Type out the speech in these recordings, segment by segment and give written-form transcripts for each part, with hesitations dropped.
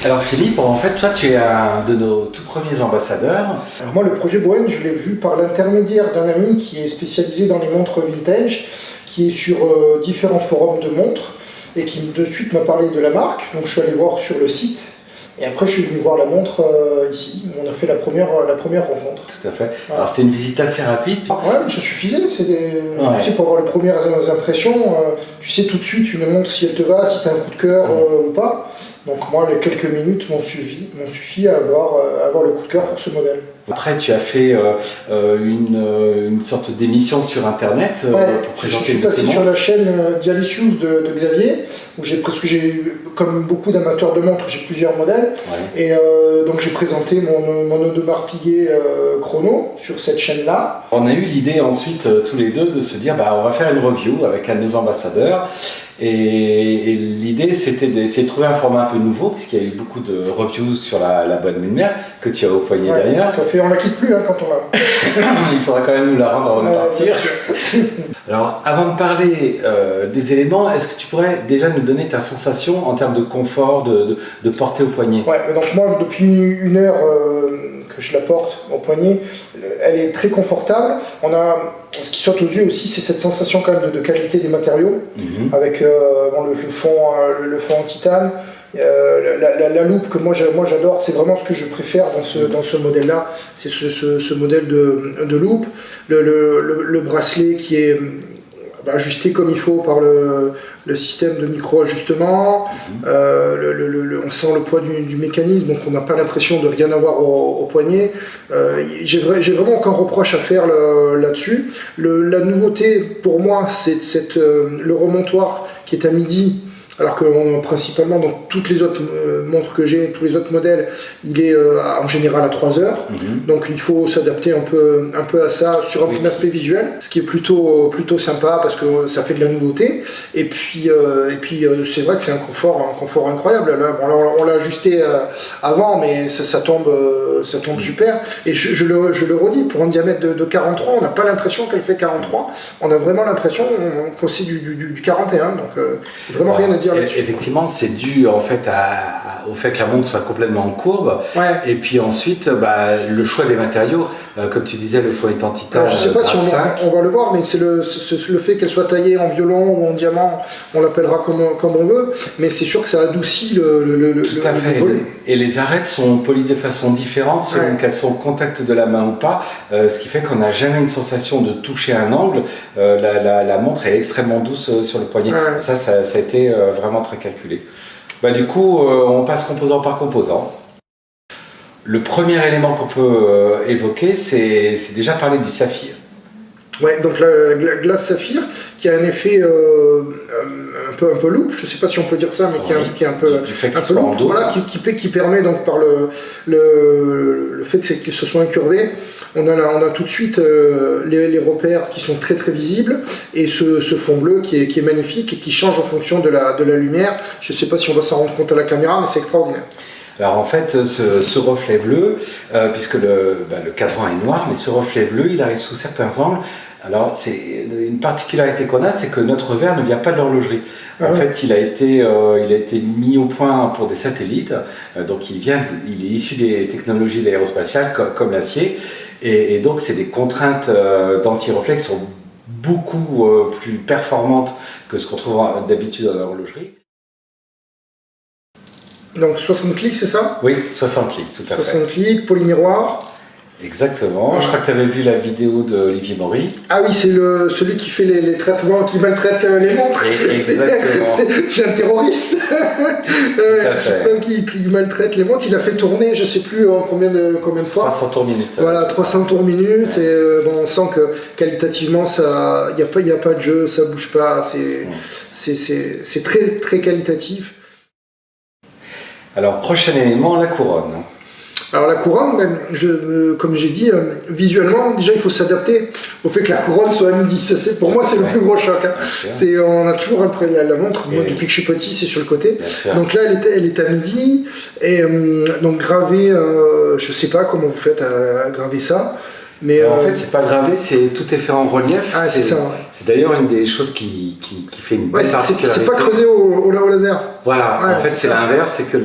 Alors Philippe, en fait, toi tu es un de nos tout premiers ambassadeurs. Alors moi, le projet Bowen, je l'ai vu par l'intermédiaire d'un ami qui est spécialisé dans les montres vintage, qui est sur différents forums de montres et qui de suite m'a parlé de la marque. Donc je suis allé voir sur le site et après je suis venu voir la montre ici, où on a fait la première rencontre. Tout à fait. Voilà. Alors c'était une visite assez rapide. Ouais, mais ça suffisait, tu sais, pour avoir les premières impressions, tu sais tout de suite une montre si elle te va, si tu as un coup de cœur ou pas. Donc moi, les quelques minutes m'ont suffi à avoir le coup de cœur pour ce modèle. Après, tu as fait une sorte d'émission sur Internet pour présenter. Je suis passé sur la chaîne Dialysius de Xavier, où comme beaucoup d'amateurs de montres, j'ai plusieurs modèles. Ouais. Et donc j'ai présenté mon Audemars Piguet chrono sur cette chaîne-là. On a eu l'idée ensuite, tous les deux, de se dire on va faire une review avec un de nos ambassadeurs. Et l'idée, c'était d'essayer de trouver un format un peu nouveau, puisqu'il y a eu beaucoup de reviews sur la bonne lumière, que tu as au poignet d'ailleurs. Tout à fait, on la quitte plus quand on l'a. Il faudra quand même nous la rendre avant de partir. Alors, avant de parler des éléments, est-ce que tu pourrais déjà nous donner ta sensation en termes de confort, de porter au poignet? Ouais, donc moi, depuis une heure que je la porte au poignet, elle est très confortable. Ce qui saute aux yeux aussi, c'est cette sensation quand même de qualité des matériaux, avec le fond en titane, la loupe que moi j'adore, c'est vraiment ce que je préfère dans ce modèle-là, c'est ce modèle de loupe, le bracelet qui est ajusté comme il faut par le système de micro-ajustement, on sent le poids du mécanisme, donc on n'a pas l'impression de rien avoir au poignet. J'ai vraiment aucun reproche à faire là-dessus. La nouveauté pour moi, c'est le remontoir qui est à midi, alors que principalement dans toutes les autres montres que j'ai, tous les autres modèles, il est en général à 3 heures. Donc il faut s'adapter un peu à ça sur un aspect visuel, ce qui est plutôt sympa parce que ça fait de la nouveauté. Et puis c'est vrai que c'est un confort incroyable. Là, on l'a ajusté avant, mais ça tombe super. Et je le redis, pour un diamètre de 43, on n'a pas l'impression qu'elle fait 43. On a vraiment l'impression qu'on c'est du 41. Donc vraiment rien à dire. Effectivement, c'est dû en fait au fait que la montre soit complètement en courbe. Ouais. Et puis ensuite, le choix des matériaux, comme tu disais, le fond est en titane. Je ne sais pas si on va le voir, mais c'est le fait qu'elle soit taillée en violon ou en diamant, on l'appellera comme on veut, mais c'est sûr que ça adoucit le Tout à fait. volume. Et les arêtes sont polies de façon différente selon qu'elles sont au contact de la main ou pas, ce qui fait qu'on n'a jamais une sensation de toucher un angle. La montre est extrêmement douce sur le poignet. Ouais. Ça a été vraiment très calculé. Du coup, on passe composant par composant. Le premier élément qu'on peut évoquer, c'est déjà parler du saphir. Ouais, donc la glace saphir qui a un effet un peu loupe, je ne sais pas si on peut dire ça, mais qui est un peu loupe, voilà, qui permet donc par le fait que ce soit incurvé, on a tout de suite les repères qui sont très très visibles et ce fond bleu qui est magnifique et qui change en fonction de la lumière. Je ne sais pas si on va s'en rendre compte à la caméra, mais c'est extraordinaire. Alors en fait, ce reflet bleu, puisque le cadran est noir, mais ce reflet bleu, il arrive sous certains angles. Alors c'est une particularité qu'on a, c'est que notre verre ne vient pas de l'horlogerie. En fait, il a été mis au point pour des satellites, donc il est issu des technologies aérospatiales comme l'acier, et donc c'est des contraintes d'anti-reflet qui sont beaucoup plus performantes que ce qu'on trouve d'habitude dans l'horlogerie. Donc 60 clics, c'est ça? Oui, 60 clics, tout à fait. 60 clics, polymiroir. Exactement, je crois que tu avais vu la vidéo d'Olivier Maury. Ah oui, c'est celui qui fait les traitements, qui maltraite les montres. Exactement. C'est un terroriste. Donc il maltraite les montres, il a fait tourner, je ne sais plus combien de fois. 300 tours minutes. Voilà, 300 tours minutes, et on sent que qualitativement, il n'y a pas de jeu, ça ne bouge pas, c'est très, très qualitatif. Alors, prochain élément, la couronne. Alors la couronne, comme j'ai dit, visuellement, déjà il faut s'adapter au fait que la couronne soit à midi. Pour moi, c'est le plus gros choc. On a toujours la montre, moi depuis que je suis petit, c'est sur le côté. Donc là, elle est à midi, et donc gravée, je ne sais pas comment vous faites à graver ça. Mais en fait, c'est pas gravé, tout est fait en relief. Ah, c'est ça, ouais. C'est d'ailleurs une des choses qui fait une belle particularité. C'est pas creusé au laser. Voilà, en fait c'est l'inverse, c'est que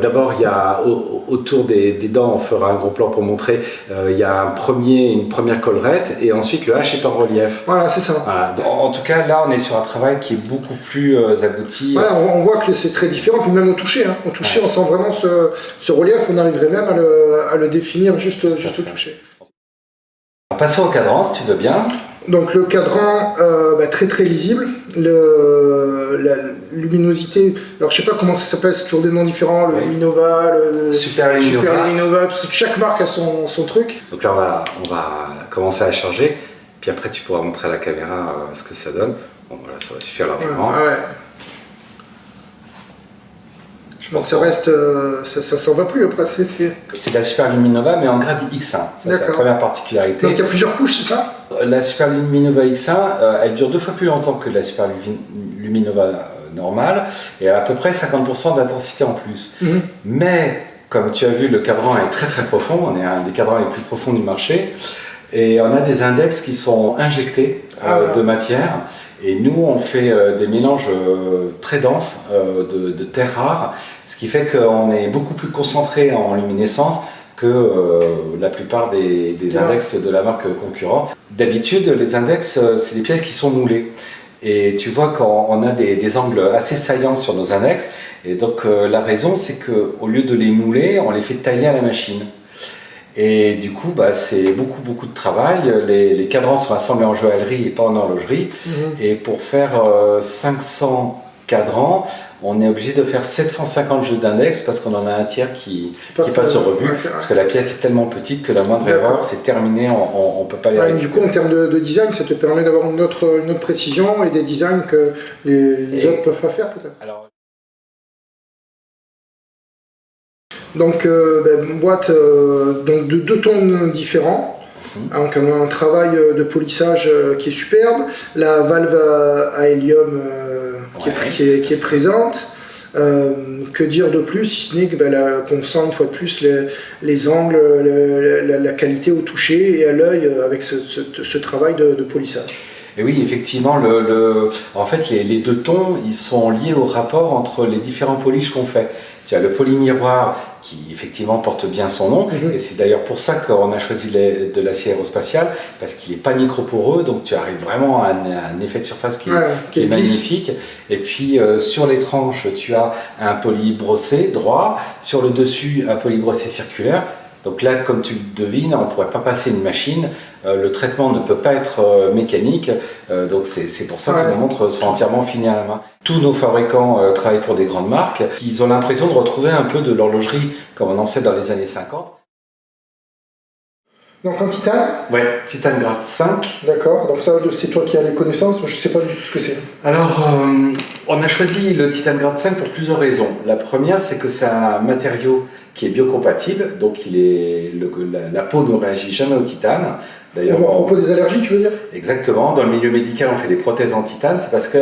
d'abord il y a autour des dents, on fera un gros plan pour montrer, il y a une première collerette et ensuite le H est en relief. Voilà, c'est ça. Voilà. En tout cas là on est sur un travail qui est beaucoup plus abouti. Ouais, on voit que c'est très différent, puis même au toucher, hein. Au toucher on sent vraiment ce relief, on arriverait même à le définir juste au toucher. Passons au cadran si tu veux bien. Donc le cadran très très lisible, la luminosité, alors je sais pas comment ça s'appelle, c'est toujours des noms différents, le Luminova, le Super Luminova, chaque marque a son truc. Donc là on va commencer à charger, puis après tu pourras montrer à la caméra ce que ça donne. Bon voilà, ça va suffire largement. Ouais. Je pense que ça reste, ça s'en va plus après. C'est la Super Luminova mais en grade X1, ça c'est la première particularité. Donc il y a plusieurs couches, c'est ça? La Super Luminova X1, elle dure 2 fois plus longtemps que la Super Luminova normale et elle a à peu près 50% d'intensité en plus. Mais comme tu as vu, le cadran est très très profond, on est un des cadrans les plus profonds du marché et on a des index qui sont injectés de matière. Et nous, on fait des mélanges très denses de terres rares, ce qui fait qu'on est beaucoup plus concentré en luminescence que la plupart des index de la marque concurrente. D'habitude, les index, c'est des pièces qui sont moulées. Et tu vois qu'on a des angles assez saillants sur nos index. Et donc la raison, c'est qu'au lieu de les mouler, on les fait tailler à la machine. Et du coup, c'est beaucoup de travail. Les cadrans sont assemblés en joaillerie et pas en horlogerie. Et pour faire 500 cadrans, on est obligé de faire 750 jeux d'index parce qu'on en a un tiers qui passe au rebut. Parce que la pièce est tellement petite que la moindre erreur, c'est terminé, on ne peut pas les récupérer. Du coup, en termes de design, ça te permet d'avoir une autre précision et des designs que les autres peuvent pas faire peut-être. Donc, boîte donc de 2 tons différents, donc un travail de polissage qui est superbe, la valve à hélium qui est présente. Que dire de plus, si ce n'est qu'on sent une fois de plus les angles, la qualité au toucher et à l'œil avec ce travail de polissage. Et oui, effectivement, en fait, les 2 tons, ils sont liés au rapport entre les différents polishes qu'on fait. Tu as le polymiroir qui effectivement porte bien son nom, et c'est d'ailleurs pour ça qu'on a choisi de l'acier aérospatial, parce qu'il n'est pas microporeux, donc tu arrives vraiment à un effet de surface qui est magnifique. Et puis sur les tranches, tu as un poly brossé droit, sur le dessus un poly brossé circulaire. Donc là, comme tu le devines, on ne pourrait pas passer une machine, le traitement ne peut pas être mécanique, donc c'est pour ça que nos montres sont entièrement finies à la main. Tous nos fabricants travaillent pour des grandes marques, ils ont l'impression de retrouver un peu de l'horlogerie comme on en sait dans les années 50. Donc en titane? Ouais, titane grade 5. D'accord, donc ça c'est toi qui as les connaissances, je ne sais pas du tout ce que c'est. Alors, on a choisi le titane grade 5 pour plusieurs raisons. La première, c'est que c'est un matériau qui est biocompatible, donc la peau ne réagit jamais au titane. D'ailleurs, à propos des allergies, tu veux dire? Exactement, dans le milieu médical on fait des prothèses en titane, c'est parce que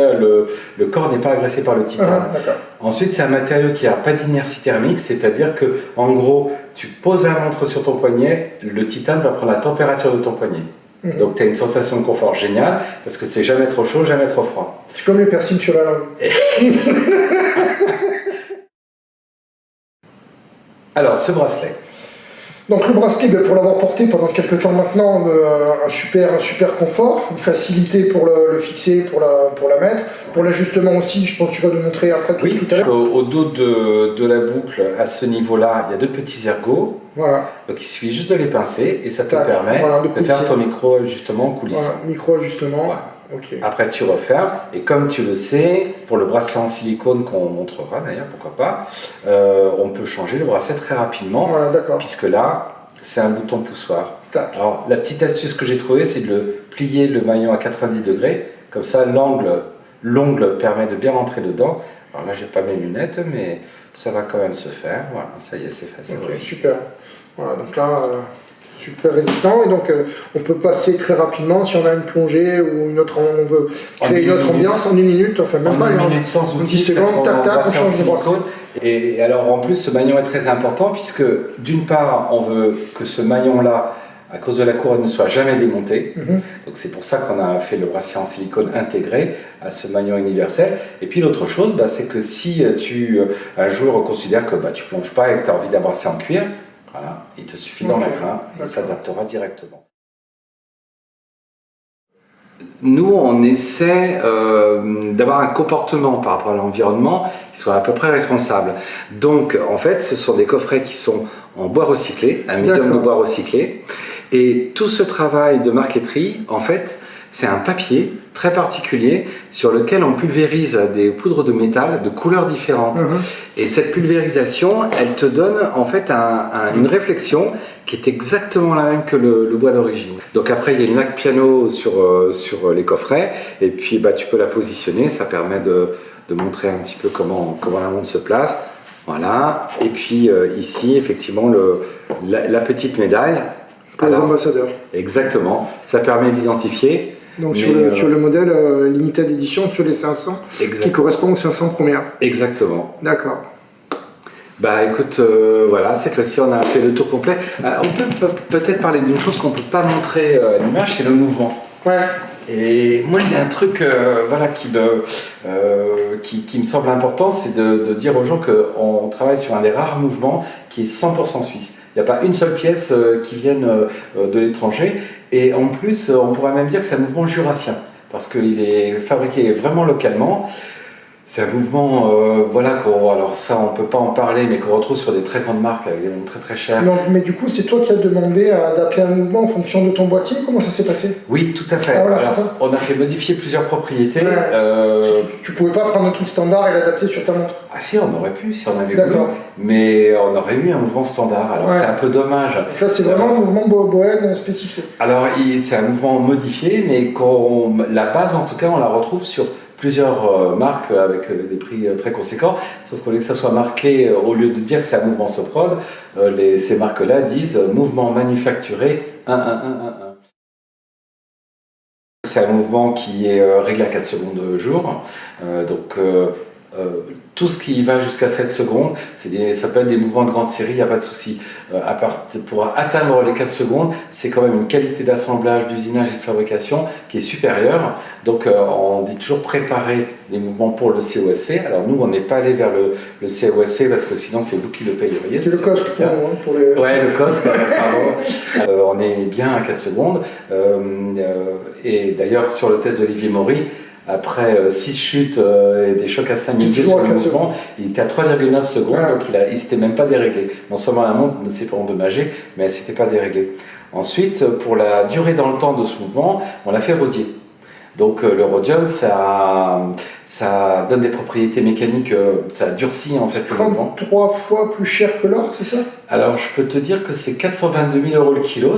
le corps n'est pas agressé par le titane. Ensuite, c'est un matériau qui n'a pas d'inertie thermique, c'est-à-dire que en gros, tu poses la montre sur ton poignet, le titane va prendre la température de ton poignet. Donc tu as une sensation de confort géniale, parce que c'est jamais trop chaud, jamais trop froid. C'est comme les piercings sur la langue. Alors, ce bracelet. Donc le bracelet, pour l'avoir porté pendant quelques temps maintenant, un super confort, une facilité pour le fixer, pour la mettre, pour l'ajustement aussi, je pense que tu vas nous montrer après tout à l'heure. Au dos de la boucle, à ce niveau-là, il y a 2 petits ergots. Voilà. Donc il suffit juste de les pincer et ça te permet de faire ton micro-ajustement en coulisses. Voilà, micro-ajustement. Voilà. Après tu refermes, et comme tu le sais, pour le bracelet en silicone qu'on montrera d'ailleurs, pourquoi pas, on peut changer le bracelet très rapidement, puisque là, c'est un bouton poussoir. Alors la petite astuce que j'ai trouvée, c'est de plier le maillon à 90 degrés, comme ça l'ongle permet de bien rentrer dedans. Alors là, j'ai pas mes lunettes, mais ça va quand même se faire. Voilà, ça y est, c'est facile. Super. Voilà, donc là, super résistant, et donc on peut passer très rapidement si on a une plongée ou on veut créer une autre ambiance en 1 minute, enfin même pas une minute sans outil, 10 secondes, tac, on change de bracelet. Et alors en plus, ce maillon est très important puisque d'une part, on veut que ce maillon-là à cause de la couronne, ne soit jamais démontée. Donc c'est pour ça qu'on a fait le bracelet en silicone intégré à ce maillon universel. Et puis l'autre chose, c'est que si tu un jour considères que tu plonges pas et que tu as envie d'un bracelet en cuir, voilà, il te suffit d'en mettre un et il s'adaptera directement. Nous, on essaie d'avoir un comportement par rapport à l'environnement qui soit à peu près responsable. Donc, en fait, ce sont des coffrets qui sont en bois recyclé, un médium de bois recyclé. Et tout ce travail de marqueterie, en fait, c'est un papier très particulier sur lequel on pulvérise des poudres de métal de couleurs différentes. Et cette pulvérisation, elle te donne en fait une réflexion qui est exactement la même que le bois d'origine. Donc après, il y a une laque piano sur les coffrets, et puis tu peux la positionner, ça permet de montrer un petit peu comment la montre se place. Voilà, et puis ici, effectivement, la petite médaille. Pour les ambassadeurs. Exactement, ça permet d'identifier. Donc sur le modèle limited edition, sur les 500, qui correspond aux 500 premières. Exactement. D'accord. Écoute, voilà, cette fois-ci on a fait le tour complet. On peut peut-être parler d'une chose qu'on ne peut pas montrer à l'image, c'est le mouvement. Ouais. Et moi, il y a un truc qui me semble important, c'est de dire aux gens qu'on travaille sur un des rares mouvements qui est 100% suisse. Il n'y a pas une seule pièce qui vienne de l'étranger. Et en plus, on pourrait même dire que c'est un mouvement jurassien, parce qu'il est fabriqué vraiment localement. C'est un mouvement, alors ça on peut pas en parler, mais qu'on retrouve sur des très grandes marques avec des montres très très chères. Donc, mais du coup, c'est toi qui as demandé à adapter un mouvement en fonction de ton boîtier. Comment ça s'est passé? Oui, tout à fait. Ah, voilà, alors, on a fait modifier plusieurs propriétés. Tu pouvais pas prendre un truc standard et l'adapter sur ta montre? Ah si, on aurait pu, si on avait voulu, mais on aurait eu un mouvement standard. Alors c'est un peu dommage. Donc là, c'est vraiment un mouvement bohème spécifique. Alors c'est un mouvement modifié, mais la base en tout cas, on la retrouve sur plusieurs marques avec des prix très conséquents, sauf qu'au lieu que ça soit marqué, au lieu de dire que c'est un mouvement Soprod, ces marques-là disent mouvement manufacturé 11111. C'est un mouvement qui est réglé à 4 secondes jour, tout ce qui va jusqu'à 7 secondes, ça peut être des mouvements de grande série, il n'y a pas de souci. Pour atteindre les 4 secondes, c'est quand même une qualité d'assemblage, d'usinage et de fabrication qui est supérieure. Donc on dit toujours préparer les mouvements pour le COSC. Alors nous, on n'est pas allé vers le COSC parce que sinon c'est vous qui le payeriez. C'est le COSC pour les... Ouais, le COSC, pardon. On est bien à 4 secondes. Et d'ailleurs, sur le test d'Olivier Maury, après 6 chutes et des chocs à 5 minutes sur le mouvement, il était à 3,9 secondes, donc il ne s'était même pas déréglé. Non seulement la montre ne s'est pas endommagée, mais elle ne s'était pas déréglée. Ensuite, pour la durée dans le temps de ce mouvement, on l'a fait rodier. Donc le rhodium, ça donne des propriétés mécaniques, ça durcit en fait le mouvement. 33 fois plus cher que l'or, c'est ça? Alors je peux te dire que c'est 422 000 € le kilo.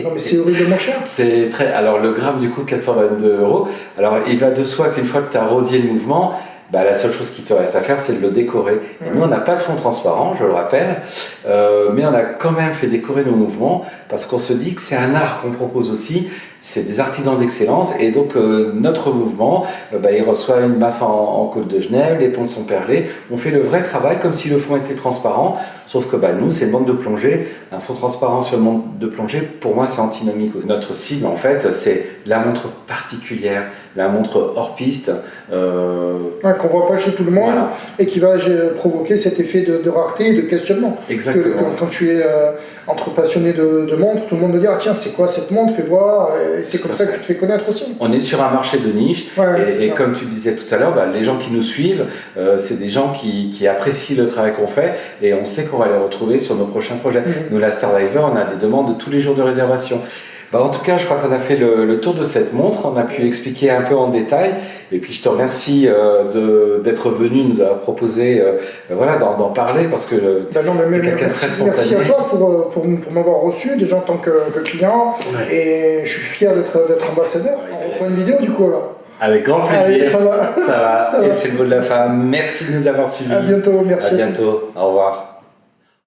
Non mais c'est horriblement cher. C'est très. Alors le gramme du coup 422 €. Alors il va de soi qu'une fois que tu as rodié le mouvement, la seule chose qui te reste à faire, c'est de le décorer. Et nous, on n'a pas de fond transparent, je le rappelle, mais on a quand même fait décorer nos mouvements parce qu'on se dit que c'est un art qu'on propose aussi. C'est des artisans d'excellence et donc notre mouvement, il reçoit une masse en côte de Genève, les ponts sont perlés. On fait le vrai travail comme si le fond était transparent, sauf que nous, c'est le monde de plongée. Un fond transparent sur le monde de plongée, pour moi, c'est antinomique. Notre cible, en fait, c'est la montre particulière, la montre hors piste. Qu'on voit pas chez tout le monde et qui va provoquer cet effet de rareté et de questionnement. Exactement. Quand tu es entre passionnés de montres, tout le monde va dire ah, tiens, c'est quoi cette montre, fais voir. Et c'est comme ça que tu te fais connaître aussi. On est sur un marché de niche et comme tu disais tout à l'heure, les gens qui nous suivent, c'est des gens qui apprécient le travail qu'on fait et on sait qu'on va les retrouver sur nos prochains projets. Nous, la Stardiver, on a des demandes tous les jours de réservation. En tout cas, je crois qu'on a fait le tour de cette montre, on a pu expliquer un peu en détail, et puis je te remercie d'être venu nous avoir proposé d'en parler, parce que tu es quelqu'un de très spontané. Merci à toi pour m'avoir reçu, déjà en tant que client, et je suis fier d'être ambassadeur. On fera une vidéo du coup alors. Avec grand plaisir. Allez, ça va. Ça va. Et c'est le mot de la fin. Merci de nous avoir suivis. À bientôt, merci. À bientôt. Au revoir.